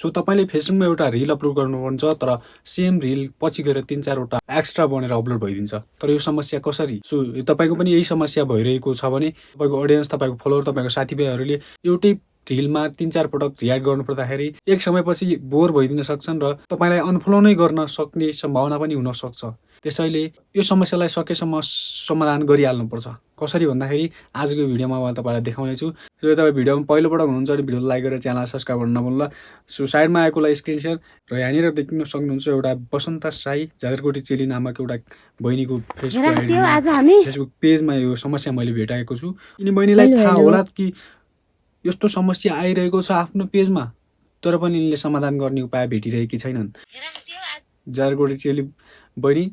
So तपाईँले फेसबुकमा एउटा रिल अपलोड गर्नुहुन्छ, तर सेम रिल पछि गएर 3-4 वटा एक्स्ट्रा बनेर अपलोड भइदिन्छ। तर यो समस्या कसरी? सो तपाईँको पनि यही समस्या भइरहेको छ भने तपाईँको अडियन्स, तपाईँको फलोवर, तपाईँको साथीभाइहरूले एउटै रिलमा 3-4 पटक रियाक्ट गर्नु पर्दाखेरि एक समयपछि बोर भइदिन सक्छन् र तपाईँलाई अनफलो नै गर्न सक्ने सम्भावना पनि हुन सक्छ। त्यसैले यो समस्यालाई सकेसम्म समाधान गरिहाल्नुपर्छ। कसरी भन्दाखेरि आजको भिडियोमा म तपाईँलाई देखाउने छु। सो तपाईँ भिडियोमा पहिलोपटक हुनुहुन्छ भने भिडियो लाइक गरेर च्यानल सब्सक्राइब गर्न नभुल्नुहोला। सो साइडमा आएकोलाई स्क्रिन सेयर र यहाँनिर देख्न सक्नुहुन्छ एउटा बसन्त साई जाजरकोटी चेली नामक एउटा बहिनीको फेसबुक पेजमा यो समस्या मैले भेटाएको छु। यिनी बहिनीलाई थाहा होला कि यस्तो समस्या आइरहेको छ आफ्नो पेजमा, तर पनि यिनले समाधान गर्ने उपाय भेटिरहेकी छैनन्। जाजरकोटी चेली बहिनी,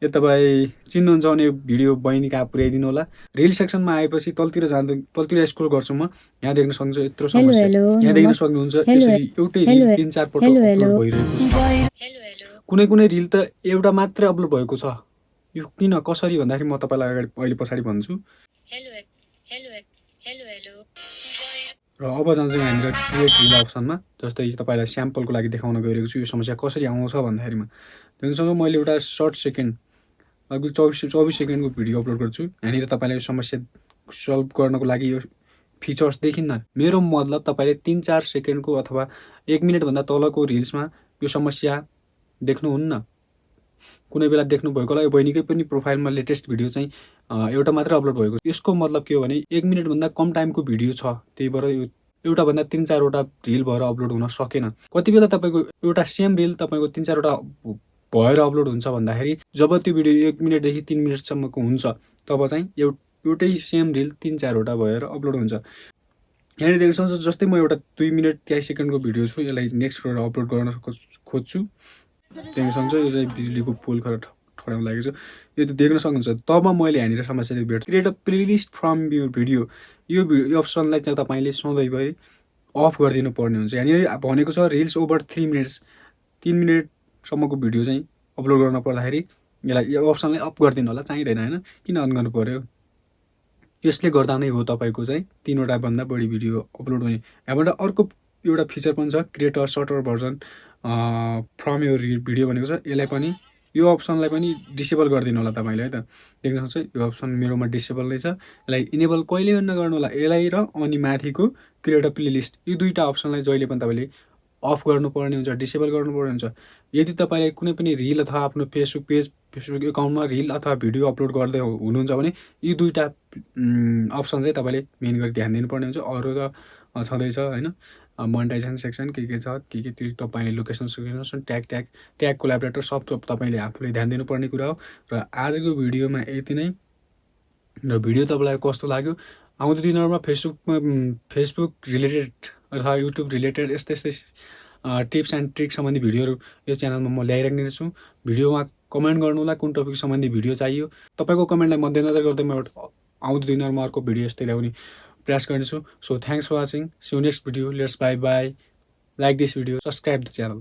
यो तपाईँ चिन्नुहुन्छ भने भिडियो बहिनी कहाँ पुर्याइदिनु होला। रिल सेक्सनमा आएपछि तलतिर स्क्रोल गर्छु म, यहाँ देख्न सक्नुहुन्छ यत्रो समस्या। यहाँ देख्न सक्नुहुन्छ यसरी एउटै रिल 3-4 पटक अपलोड भइरहेको छ। कुनै रिल त एउटा मात्रै अपलोड भएको छ। यो किन कसरी भन्दाखेरि म तपाईँलाई अगाडि अहिले पछाडि भन्छु। र अब जान्छौँ यहाँनिर क्रिएट रिल अप्सनमा। जस्तै तपाईँलाई स्याम्पलको लागि देखाउन गइरहेको छु यो समस्या कसरी आउँछ भन्दाखेरिमा। त्यससँग मैले एउटा सर्ट सेकेन्ड लगभग 24 सेकेन्डको भिडियो अपलोड गर्छु। यहाँनिर तपाईँलाई यो समस्या सल्भ गर्नको लागि यो फिचर्स देखिन्न। मेरो मतलब तपाईँले 3-4 सेकेन्डको अथवा 1 मिनटभन्दा तलको रिल्समा यो समस्या देख्नुहुन्न। कुनै बेला देख्नुभएको होला। यो बहिनीकै पनि प्रोफाइलमा लेटेस्ट भिडियो चाहिँ एउटा मात्रै अपलोड भएको छ। यसको मतलब के हो भने 1 मिनटभन्दा कम टाइमको भिडियो छ, त्यही भएर यो एउटाभन्दा 3-4 वटा रिल भएर अपलोड हुन सकेन। कति बेला तपाईँको एउटा सेम रिल तपाईँको 3-4 वटा भएर अपलोड हुन्छ भन्दाखेरि जब त्यो भिडियो 1 मिनटदेखि 3 मिनटसम्मको हुन्छ तब चाहिँ एउटै सेम रिल 3-4 वटा भएर अपलोड हुन्छ। यहाँनिर देख्न सक्नुहुन्छ जस्तै म एउटा 2 मिनट 23 सेकेन्डको भिडियो छु, यसलाई नेक्स्ट गरेर अपलोड गर्न खोज्छु। देख्न सक्नुहुन्छ यो चाहिँ बिजुलीको पोल ठडाउन लागेको छ, यो त देख्न सक्नुहुन्छ। तब मैले यहाँनिर समस्या चाहिँ भेट्छु। Create a playlist from your video, यो अप्सनलाई चाहिँ तपाईँले सधैँभरि अफ गरिदिनु पर्ने हुन्छ। यहाँनिर भनेको छ रिल्स ओभर 3 मिनट्स, 3 मिनटसम्मको भिडियो चाहिँ अपलोड गर्न पर्दाखेरि यो अप्सनलाई अफ गरिदिनु होला। चाहिँदैन होइन, किन अन गर्नु पऱ्यो? यसले गर्दा नै हो तपाईँको चाहिँ 3 वटाभन्दा बढी भिडियो अपलोड हुने। यहाँबाट अर्को एउटा फिचर पनि छ, create a shorter version from यो भिडियो भनेको छ। यसलाई पनि यो अप्सनलाई पनि डिसेबल गरिदिनु होला तपाईँले है त। देख्न सक्नुहुन्छ यो अप्सन मेरोमा डिसेबल नै छ। यसलाई इनेबल कहिले पनि नगर्नु होला। यसलाई र अनि माथिको क्रिएट अ प्लेलिस्ट, यो दुईवटा अप्सनलाई जहिले पनि तपाईँले अफ गर्नुपर्ने हुन्छ, डिसेबल गर्नुपर्ने हुन्छ। यदि तपाईँले कुनै पनि रिल अथवा आफ्नो फेसबुक एकाउन्टमा रिल अथवा भिडियो अपलोड गर्दै हुनुहुन्छ भने यी दुईवटा अप्सन चाहिँ तपाईँले मेन गरी ध्यान दिनुपर्ने हुन्छ। अरू त छँदैछ होइन, मोनेटाइजेसन सेक्सन के छ के त्यो तपाईँले लोकेसन ट्याग कोलाबरेटर सब तपाईँले आफूले ध्यान दिनुपर्ने कुरा हो। र आजको भिडियोमा यति नै। र भिडियो तपाईँलाई कस्तो लाग्यो? आउँदो दिनहरूमा फेसबुक रिलेटेड अथवा युट्युब रिलेटेड यस्तै टिप्स एन्ड ट्रिक सम्बन्धी भिडियोहरू यो च्यानलमा म ल्याइराख्ने छु। भिडियोमा कमेन्ट गर्नु होला कुन टपिक सम्बन्धी भिडियो चाहियो। तपाईँको कमेन्टलाई मध्यनजर गर्दै म आउँदो दिनहरूमा अर्को भिडियो यस्तै ल्याउने प्रयास गर्नेछु। So thanks for watching, see you next video, let's bye. Like this video, subscribe the channel.